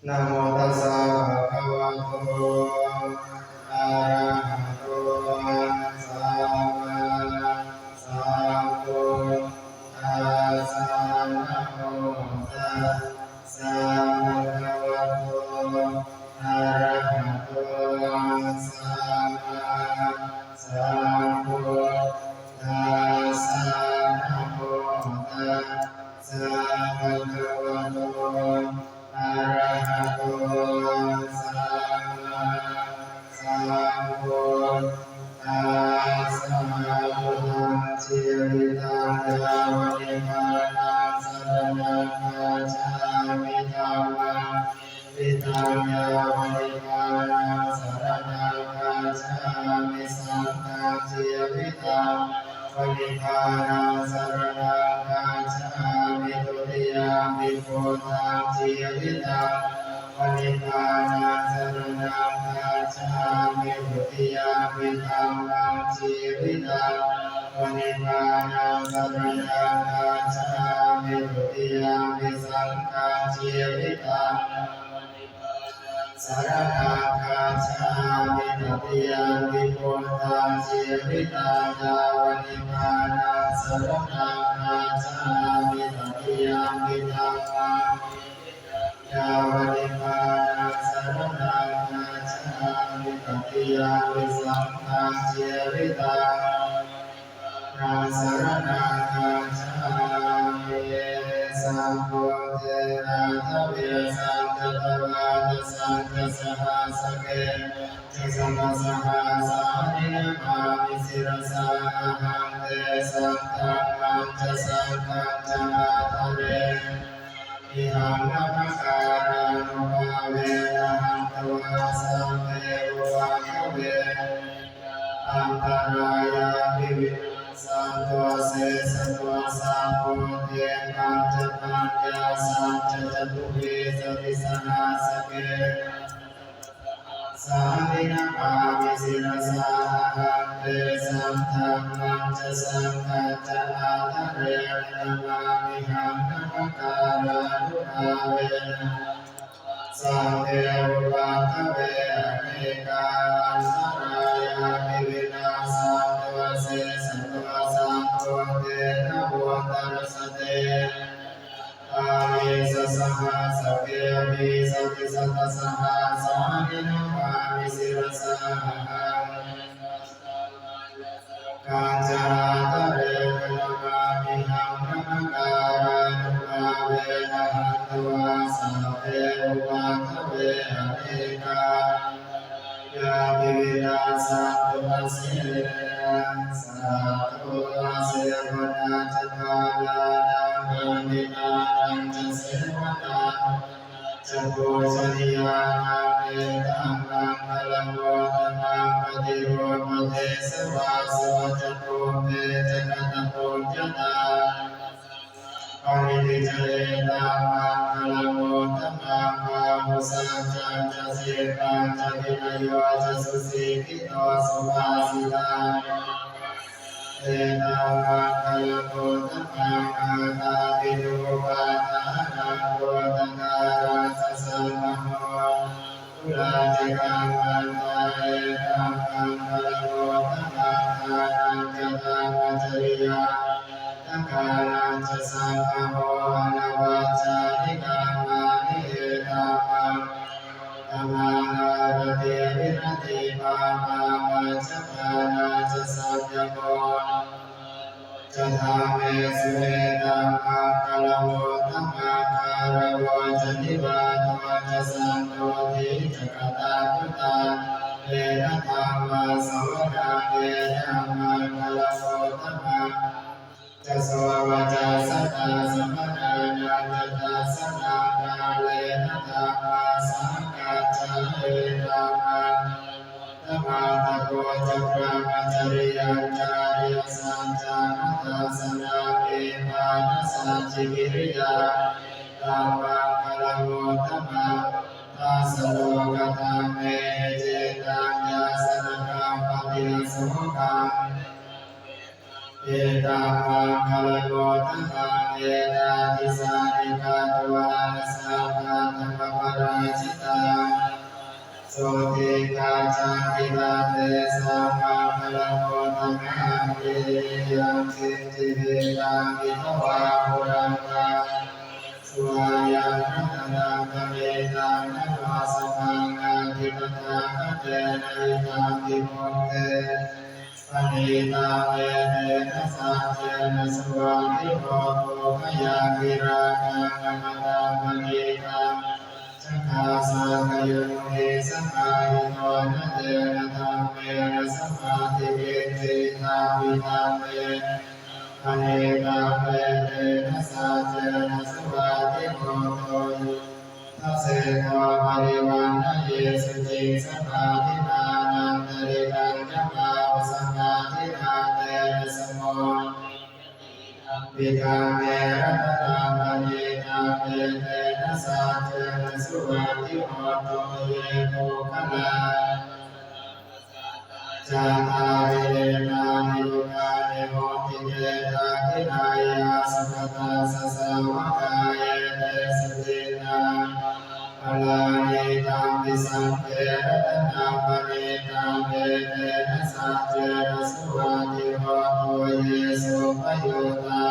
นะโมตัสสะภะคะวะโตอะระหะโตสัมมาสัมพุทธัสสะนะโมตัสสะภะคะวะโตอะระหะโตสัมมาสัมพุทธัสสะนะโมตัสสะภะคะวะโตอะระหะโตสัมมาสัมพุทธัสสะพุทธังชีวิตังยาวนิพพานังสรณังคัจฉามิธัมมังวิธังยาวนิพพานังสรณังคัจฉามิสังฆังชีวิตังวนิพพานังสรณังคัจฉามิทุติยามปิพุทธังชีวิตังวนิพพานังสรณังคัจฉามิทุติยามปิธัมมังชีวิตังวนิพพานังสรณังคัจฉามิทุติยามปิสังฆังชีวิตังสารนังคัจฉามิทุติยามปิพุทธังชีวิตังยาวนิพพานังสรณังคัจฉามิทุติยามปิธัมมังยาวนิพพานังสรณังคัจฉามิทุติยามปิสังฆังชีวิตังนาสรณังคัจฉามิสัมพุทเทนะทะเวสังฆตวาทสังฆสหสเกจะสัมมาสหสานิมามิสิรสาหังเตสังฆังมัจจสังฆังจะมาทะเวอิหังนัมการานุภาเวนะหังตวาสัมเทวะคะเวอันตรายาภิวิสันตัวเสสตัวสัมพุทเทปัญจปัญญาสัจจตุเวสติสนาสเกสามินาภามิสิรสาหังเตสัมทังมัจจสังฆัจจะอาทะเรนะมามิหังนัมการานุภาเวนะสังเทวะทะเวอเนกาอันตรายาภิวินาสันตัวเสสตัวสัมพุทเทนะโวตรสเตอามิสสหัสเกมิสติสัตตสหัสามินาภามิสิรสาหังกัจจาตะเรนะมามิหังนัมการานุภาเวนะหันตวาสัพเพอุปาทเวอเนกายาภิวินาสันตุเสสัตตุเสวนาจตาลานังมินานังจะเสวนาจะโพชนิยานังเอตังนังพลังโวตนังปฏิโรมเทสวาสวะจะโพเมจะกัตโตจตาปริติเจตังมังคลังโวตมังภาหุสัจจังจะเสตังจะวินโยจะสุสีกิโตสุภาสิตังเอตังมังคลังโวตมังอาตาปิโยปาทานังโวตการัสสะมโหตุลาจิกังมันตาเอตังมังคลังโวตมังอานังจตังอัจฉริยาทังคานังจะสังฆโมอนาวัจจานิกังมานิเอตัมมังธัมมังอารติวิรติปามาวัจจปานาจะสัพยโกจะทาเมสุเอตัมมังคลังโวตัมมังคารโวจะนิบาตวัจสันโตทิจะกตาพุตตาเอนะธัมมาสวนาเอธัมมังคลังโวตัมมังจะสวาวาจาสัตตาสัมมานานาจตาสนาคาเลนะธรรมาสังกัจจเอตัมมังธรรมาตะโกจักรามัจจริยัญจาริยสัจจานัตตาสนาเปปานัสสัจจิกิริยาธัมมังคลังโวธัมมังทัสสะโลกธรรมเมเจตังยาสนะกัมปติโสกังเอตัมมังคลังโวธัมมังเอตาทิสานิกาตวานะสัพพะธัมมปราช สุติกาจันติตาเตสัมมาพลังโกตมะเยยังสิทธิเวกังอิทวาปุรังกาสุอายังนัตนาคเมตังนัตวาสมังอาทิตตาคเตนะอิตังติโมเตปณิตาเวเนนะสัจเจนะสุวังทิโมโภคยาวิราคังอมตะปณิตังสังฆาสะกโยเนสังฆายิโนนะเตนะธัมเมนะสัมมาทิเวทิตาวิธัมเมปณิตาเวเนนะสัจเจนะสุวังทิโมโภทัสเสโตปริวันนะเยสุจิสังฆาทินานันตริกัญจปาสังฆาทินาเตนะสมโมปิกาเมรัตนาปณิตาเมเตนะสัจเจนะสุวังทิโมโตเยโภคะลาจาตาริเรนานิยุกานิโหติเตตาทินายาสัพพตาสสาวกายเตสตินาพลานิตัมปิสังเกรัตนาปณิตาเมเตนะสัจเจนะสุวังทิโมโตเยสุปโยตา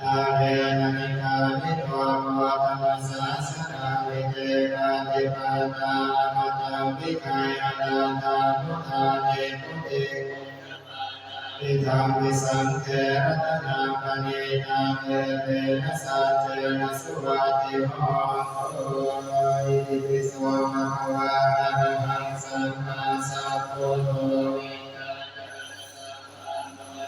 ตาเรนะนิกานิโตโมธรรมสาสนาวิเตนะติปาตาอมตะวิกายนาตาพุทธาเนพุติปิธรรมิสังเกรัตนาปณิตาเมเตนะสัจเจนะสุวังทิโมโตอิติปิโสภะคะวะอะระหังสัมมาสัมพุทโธ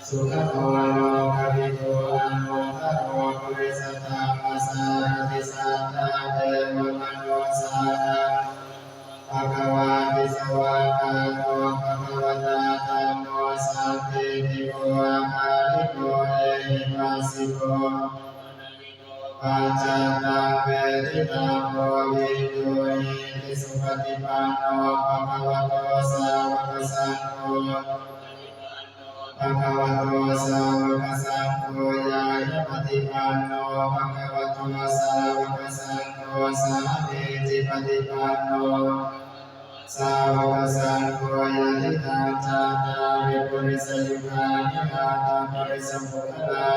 สุขโตโลกวิทูอะโมทะโตปุริสตัมปะสารติสัทธาเทวมโนสานังภะคะวะติสวากขาโตภะคะวะตาธัมโมสัพพิติโกอาภาลิโกเอหิปัสสิโกปัจจตังเวทิตาโพวินโยหิติสุปฏิปันโนภะคะวะโตสาวกสังโฆภะคะวะโตสาวกสังโฆญาณปฏิปันโนภะคะวะโตสาวกสังโฆสามีจิปฏิปันโนสาวกสังโฆญาณิทังจาตาริปุริสยุคานิอาตาปริสัมพุทธา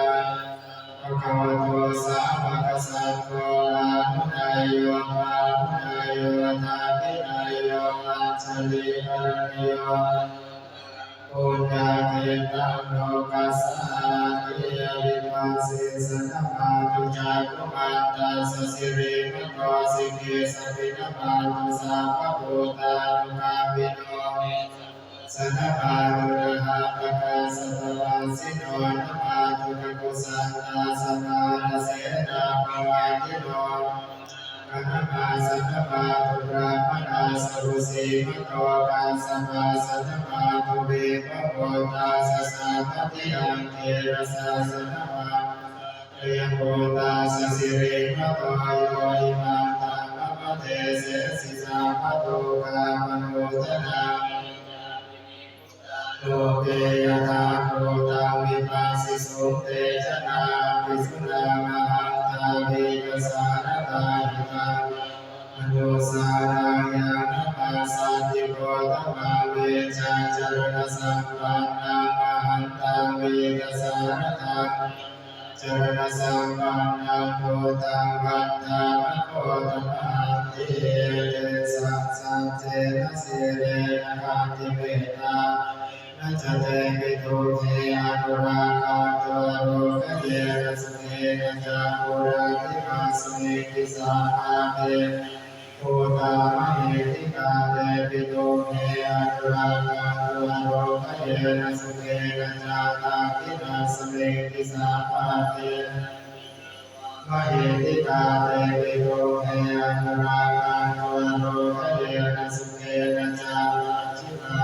ภะคะวะโตสาวกสังโฆอาหุนายโยอาหุนายโยทาตินายโยอัจฉริกรณิโยปุญญาเกตังโลกัสสะติยวิปัสสิสัทธมาตุจักขุมัตตัสสะสิริมโตสิกขิสัพพินามาตุสัพพะภูตานุภาวิโนสัทธมาตุระหะปะกะสัทธวาสิโนนะมาตุภกุสัตตาสัทธานะเสนาภวะติโนกัณมาสัทธมาตุระมะนาสรุสีมโตกัสสมาสัทธมาตุเวปะโพตาสสะปะติอังเทระสะสัทธมาเรียโพตาสสิริมโตโยอิมาตังมะมะเทเสสิสาภะโตกามโนทนาโลเกยถาโพตังวิปัสสิสุเตชะนาภิสุนามหันตาวิกสารตาหิตังอนุสาราญาณปัสสันติโกตมะเวชาจรณสัมปันนามหันตาวิกสารตังจรณสัมปันนังโพตังวัตตามะโคตมะติเยสัจสัจเจนะสิเรนะคาติเวตานะจเตปิทุเทอนุราคาตัวโลกเยนะสเนนะจามุราติมาสเนติสาภาเตโพธามะเหติกาเตปิทุเทอนุราคาตัวโลกเยนะสเนนะจาตาติมาสเนติสาภาเตมะเหติกาเตปิทุเทอนุราคาตัวโลกเยนะสเนนะจาตาติมา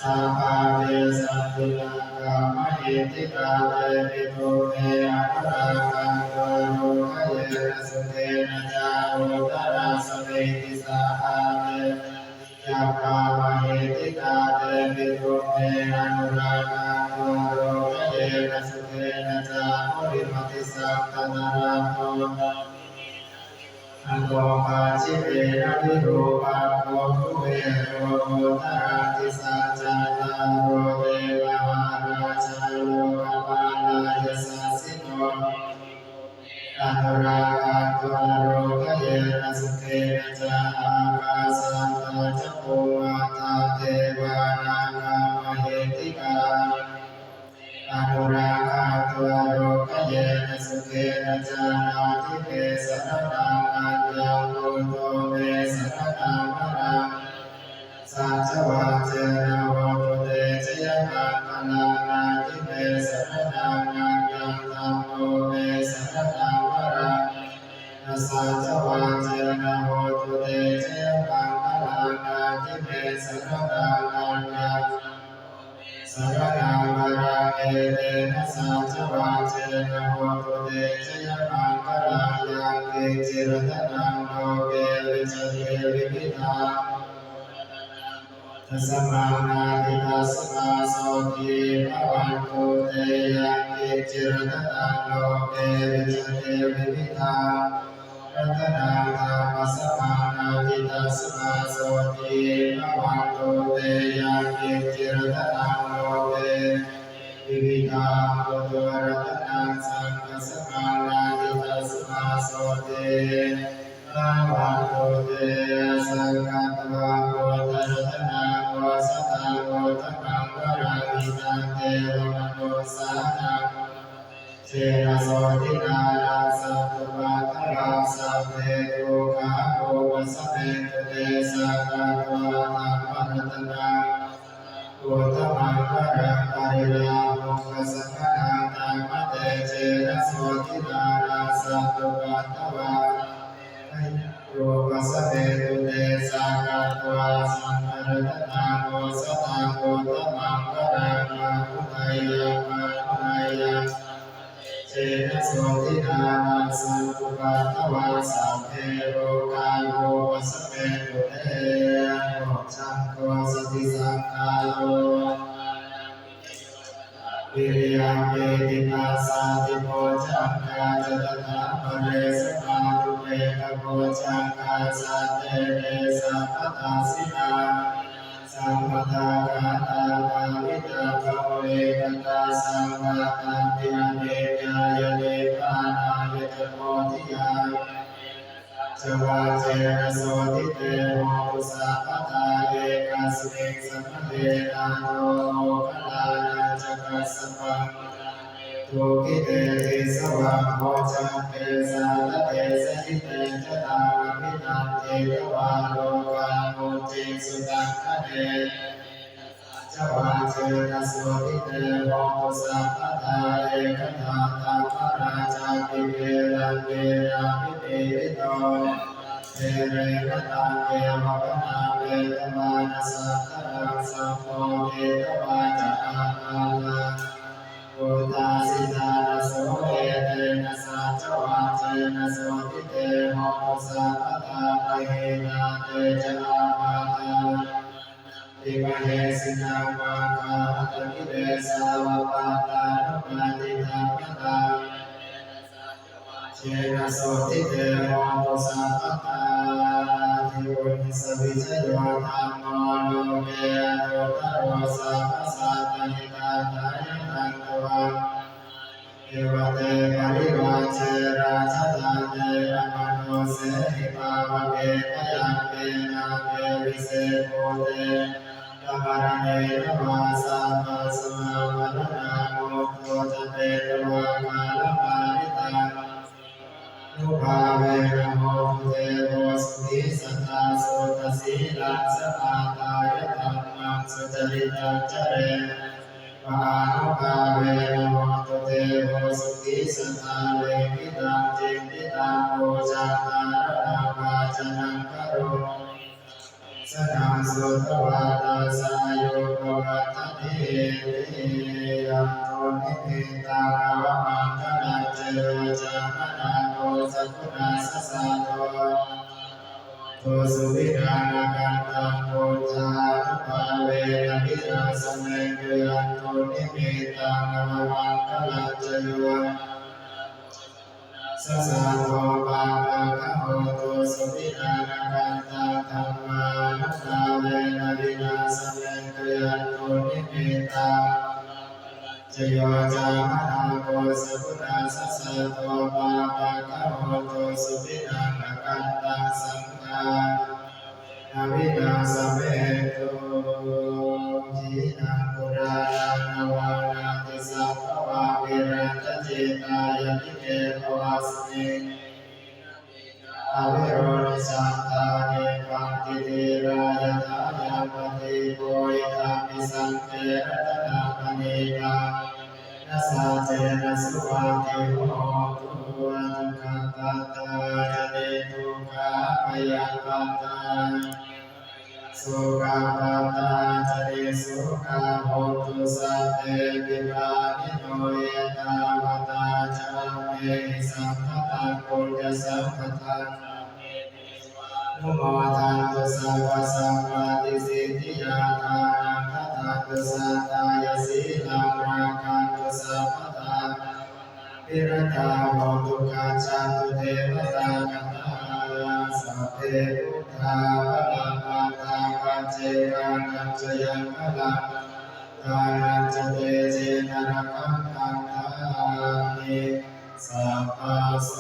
สัพพะเทสัพพิลังกามะเหติกาเตปิทุเทอะระหังโตโลกเยนะสุเตนะจาโรตระสเมติสาหาเตยัพพามะเหติกาเตปิทุเทอนุราคังโตโลกเยนะสุเตนะจาโมริมติสัพพะนาราโตอ อันโตปาชิเวนะวิโรปาโคทุเวโรโมตระติสัจจานาโรเดวะมหาราชาโลกปาลายสัสสิโนอนุราคะตัวโรคเยนะสุเขนะจาอากาสันตจักโพมาตาเทวานากามเหติกาอนุราคะตัวโรคเยนะสุเขนะจานาทิเปสรณังอัญญังโกโตเมสรณังวรังสัจวะเจนะโหตุเตชยมังคลังนาทิเปสรณังอัญญังธัมโมเมสรณังวรังสัจวะเจนะโหตุเตชยมังคลังนาทิเปสรณังอัญญังสรณังวรังเอเตนะสัจวะเจนะโหตุเตชยมังคลังยังเกจิรตนังโลเกวิจเทวิภิตาทัสสมานาติทัสสมาโสติภวันตุเตยังเกจิรตนังโลเกวิจเทวิภิตารัตนังธรรมสมานาติทัสสมาโสติภวันตุเตยังเกจิรตนังโลเกวิภิตาปุตตรัตนังสังฆสมานาติทัสสมาโสติภวันตุเตสังฆตวะโกตรัตนังโกสัตตังโกตัมมังวรามิตังเตวมโนสานังเชนะโสตินาราสัพพะทะราสัพเพทุกขาโภวสัพเพตุเตสังฆตวะธัมมรัตนังโกตัมมังวราปริลาภุกสังฆนาตัมมะเตเชนะโสตินาราสัพพะทะวะโยกัสสะเปตุเตสังฆตวะสังฆรัตนาโกสัตตังโกตัมมังวรามาภุไทยะมาภุไทยะเจนะโสตินานาสัมปุปะทวาสัพเพโรกาโลกัสสะเปตุเตโมชังโกสติสังฆาโลวิริยังเปติปัสสาติโพชังคาจตถาปะเรสมาตุเปกโพชังคาสัตเตเตสัพพตาสินาสัมปทาคาตาภาวิตาภเวกตาสัมมาตันติอเนกายเนปานายตโพธิยาจวาเจนะโสติเตโมปุสัพพทาเอกัสมิงสัมเดนาโนโมคลานาจักขัสสะปังทุกิเตติสวะโพจังเตสาตเตสหิเตจตาวินันเตตวาโลกาโมจิสุตังคะเนจวาเจนะโสติเตโมปุสัพพทาเอกนาตาภราชาติเวรังเวรามิเตวิโตเทเรกตังเกวะปนาเวตวานัสสัตตะสัมโพเทตวาจักอาภาลังโอตาสิตานะโสเอเตนะสัจวะเจนะโสติเตโมปุสัพพทาปะเฮนาเตจะอาภาลังอิมเหสินังวาคาตะกิเลสาวะปาตานุปาติตังปะตังเชนะโสติเตโมปุสัพพทาทิโวนิสวิจโยธัมโมโลเกโนตโรสัพพสัตติตาตายตังตวะเอวเตปริวาเจราชตาเตระมโนเสหิภาวะเกปยังเกนาเกวิเศษโพเตธรรมรเนตวาสัพพะสมาวรณาโมโคจเตตวาคาลปาริตังนุภาเวนะโมตุเตโวสุติสัทธาโสตสีลังสภาตายธัมมังสุจริตังเจเรปานุภาเวนะโมตุเตโวสุติสัทธาเลกิตังจิตติตังโภชาตาระภาชนังคโรสนังสุตวาตาสายโยภวัตติติยัมโตนิพิตังอวมังคลังเจโยจามนาโตสัพพุนาสสะโตโตสุวินานากันตังโพธานุภาเวนะพิราสเมเกยันโตนิพิตังอวมังคลังเจโยสัสสะโตปาปะคะโหตุ สุขินังอกันตังสังฆาอวินาสเมตุทีนังปุราณาวานาติสัพพวาวิรัตจิตายะนิเกภวัสมิอวิโรนิสัตตาเนปังติเทรายะทายาปฏิโกยตามิสังเทระตนาคเนกานัสสะเจนะสุวาติโหตุอันคัตตาตายะเนตุขาปยัตตาสุขาปตาจเรสุขาโหตุสัพเพปิปานิโนเยตาวตาจาเมสัมภตาปุญญสัมภตานุโมทันตุสัพพะสัมปติสิทธิยาทานังทัตตาตุสัตตายสีลังราคันตุสัพพตาพิรตาโหตุกัจจตุเทวตาคันธาสัพเพพุทธาภลังปัตตาปัจเจกานัจจยังภลังทานัจจเตเจนะระคังคันธานิสัพพะโส